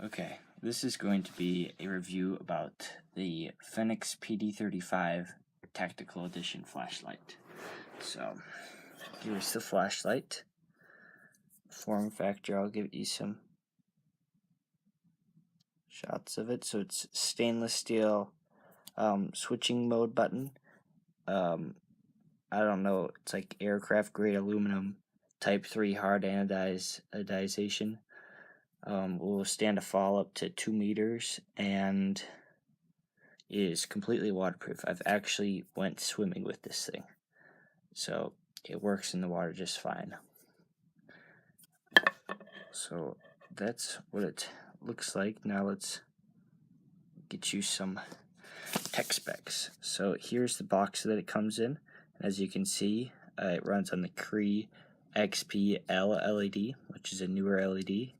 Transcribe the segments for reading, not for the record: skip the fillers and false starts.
Okay, this is going to be a review about the Fenix pd35 Tactical Edition flashlight. So, here's the flashlight. Form factor, I'll give you some shots of it. So it's stainless steel switching mode button. I don't know, it's like aircraft grade aluminum type 3 hard anodization. Will stand a fall up to 2 meters and is completely waterproof. I've actually went swimming with this thing, so it works in the water just fine. So that's what it looks like. Now let's get you some tech specs. So here's the box that it comes in. As you can see, it runs on the Cree XP-L LED, which is a newer LED.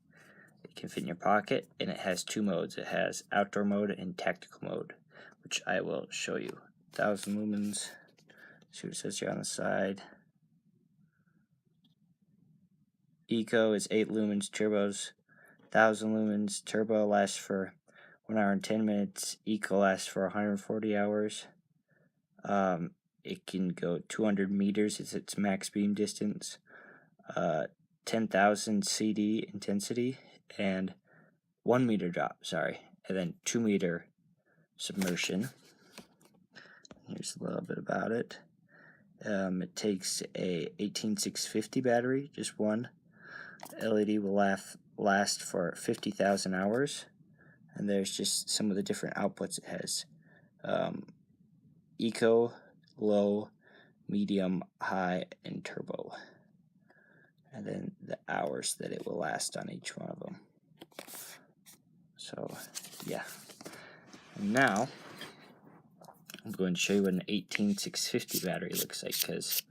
It can fit in your pocket, and it has two modes. It has outdoor mode and tactical mode, which I will show you. 1000 lumens. See what it says here on the side. Eco is 8 lumens, turbos 1000 lumens. Turbo lasts for 1 hour and 10 minutes. Eco lasts for 140 hours. It can go 200 meters is its max beam distance. 10,000 CD intensity and 1 meter drop, and then 2 meter submersion. Here's a little bit about it. It takes a 18650 battery, just one. LED will last for 50,000 hours, and there's just some of the different outputs it has. Eco, low, medium, high, and turbo. And then the hours that it will last on each one of them. So, yeah. And now, I'm going to show you what an 18650 battery looks like, because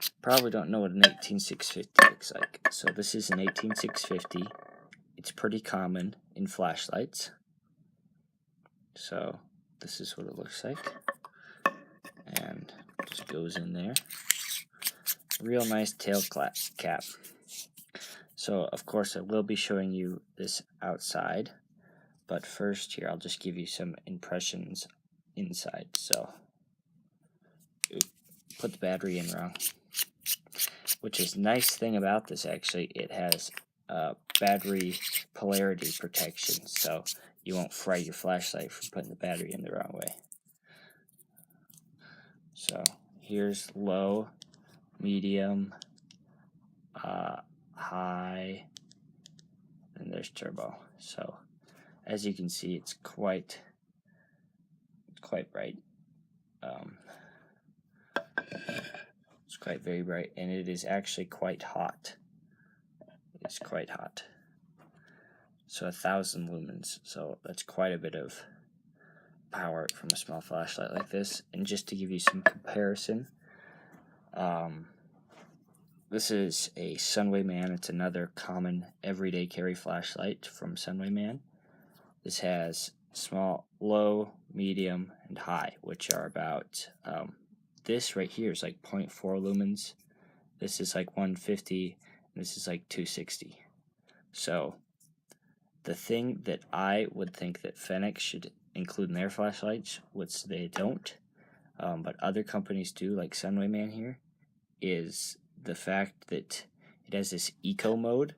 you probably don't know what an 18650 looks like. So this is an 18650. It's pretty common in flashlights. So this is what it looks like. And just goes in there. Real nice tail cap. So of course I will be showing you this outside, but first here I'll just give you some impressions inside. So put the battery in wrong, which is nice thing about this, actually, it has battery polarity protection, so you won't fry your flashlight from putting the battery in the wrong way. So here's low, medium, high, and there's turbo. So as you can see, it's quite bright. It's quite very bright, and it is actually quite hot. It's quite hot. So 1000 lumens. So that's quite a bit of power from a small flashlight like this. And just to give you some comparison, this is a Sunway Man. It's another common everyday carry flashlight from Sunway Man. This has small, low, medium, and high, which are about, this right here is like 0.4 lumens. This is like 150, and this is like 260. So the thing that I would think that Fenix should include in their flashlights, which they don't, but other companies do, like Sunway Man here, is the fact that it has this eco mode,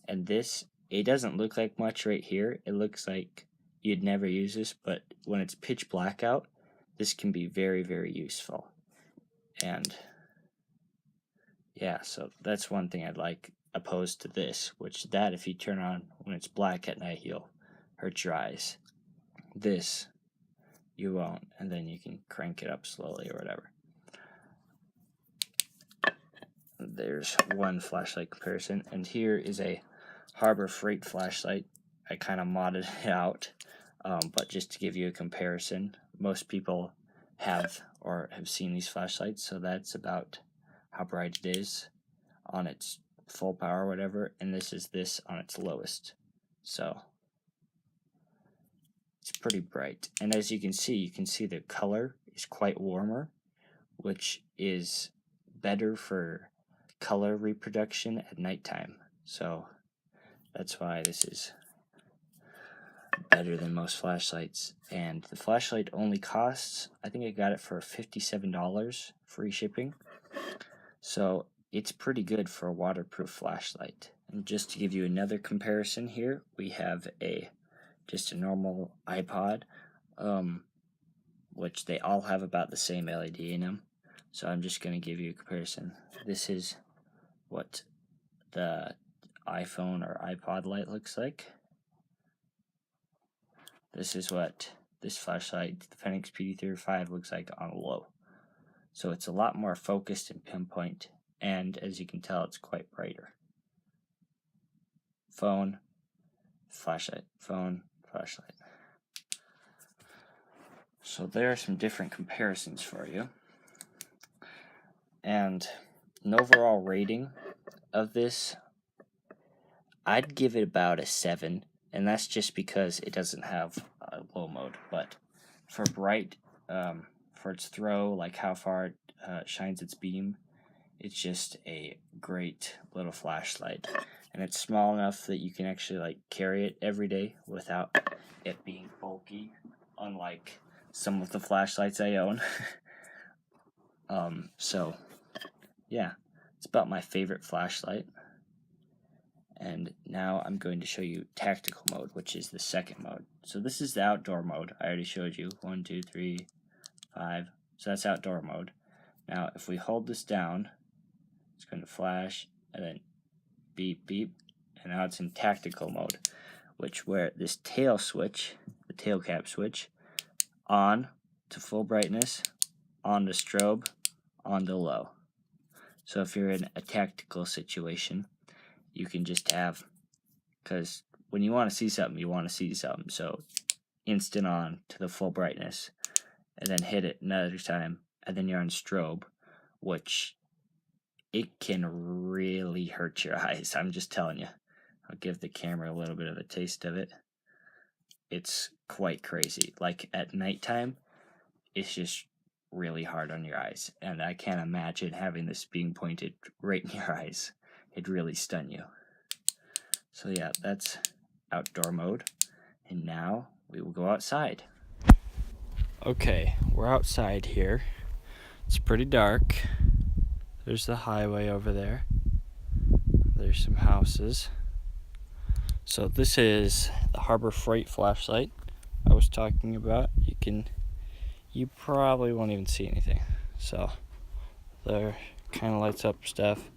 and this, it doesn't look like much right here. It looks like you'd never use this, but when it's pitch black out, this can be very, very useful. And yeah, so that's one thing I'd like, opposed to this, which that if you turn on when it's black at night, you'll hurt your eyes. This, you won't, and then you can crank it up slowly or whatever. There's one flashlight comparison, and here is a Harbor Freight flashlight. I kind of modded it out, but just to give you a comparison, most people have seen these flashlights, so that's about how bright it is on its full power or whatever, and this is this on its lowest. So it's pretty bright, and as you can see the color is quite warmer, which is better for color reproduction at nighttime. So that's why this is better than most flashlights, and the flashlight only costs, I think I got it for $57 free shipping, so it's pretty good for a waterproof flashlight. And just to give you another comparison here, we have just a normal iPod, which they all have about the same LED in them. So I'm just going to give you a comparison. This is what the iPhone or iPod light looks like. This is what this flashlight, the Fenix pd35, looks like on low. So it's a lot more focused and pinpoint, and as you can tell, it's quite brighter. Phone, flashlight, phone, flashlight. So there are some different comparisons for you. And an overall rating of this, I'd give it about a 7, and that's just because it doesn't have a low mode. But for bright, for its throw, like how far it shines its beam, it's just a great little flashlight. And it's small enough that you can actually carry it every day without it being bulky, unlike some of the flashlights I own. So yeah, it's about my favorite flashlight. And now I'm going to show you tactical mode, which is the second mode. So this is the outdoor mode. I already showed you 1, 2, 3, 5. So that's outdoor mode. Now if we hold this down, it's going to flash and then beep beep, and now it's in tactical mode, where this tail switch, the tail cap switch, on to full brightness, on to strobe, on to low. So if you're in a tactical situation, you can just have, because when you want to see something, you want to see something. So instant on to the full brightness, and then hit it another time, and then you're on strobe, which it can really hurt your eyes. I'm just telling you. I'll give the camera a little bit of a taste of it. It's quite crazy. Like at nighttime, it's just really hard on your eyes, and I can't imagine having this being pointed right in your eyes. It'd really stun you. So yeah, that's outdoor mode, and now we will go outside. Okay, we're outside here. It's pretty dark. There's the highway over there. There's some houses. So this is the Harbor Freight flashlight I was talking about. You probably won't even see anything. So there, kind of lights up stuff.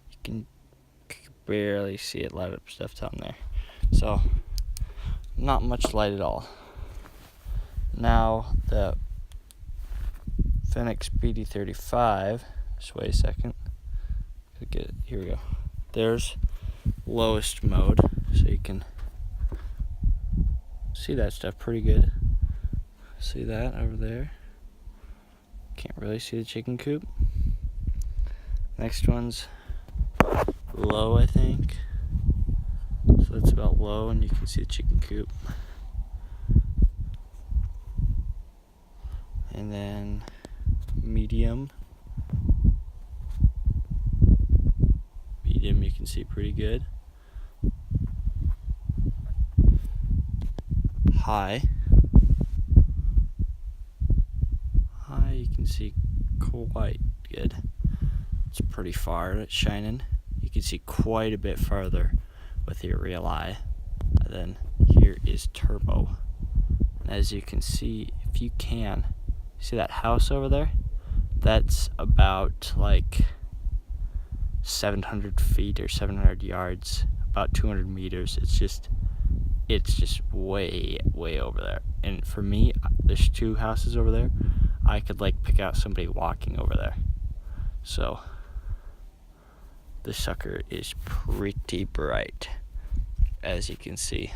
You can barely see it light up stuff down there. So not much light at all. Now the Fenix pd35. Just wait a second. Here we go. There's lowest mode, so you can see that stuff pretty good. See that over there? Can't really see the chicken coop. Next one's low, I think. So that's about low, and you can see the chicken coop. And then medium. Medium you can see pretty good. High. High you can see quite good. It's pretty far, it's shining. You can see quite a bit farther with your real eye. And then here is turbo. And as you can see, if you can, see that house over there? That's about 700 feet or 700 yards, about 200 meters. It's just way over there. And for me, there's 2 houses over there. I could pick out somebody walking over there. So this sucker is pretty bright, as you can see.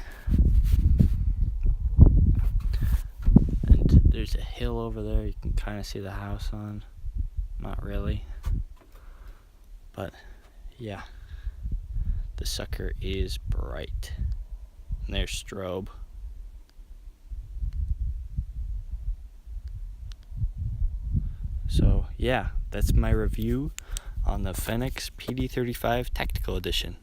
And there's a hill over there you can kind of see the house on. Not really. But yeah, the sucker is bright. And there's strobe. So yeah, that's my review on the Fenix pd35 Tactical Edition.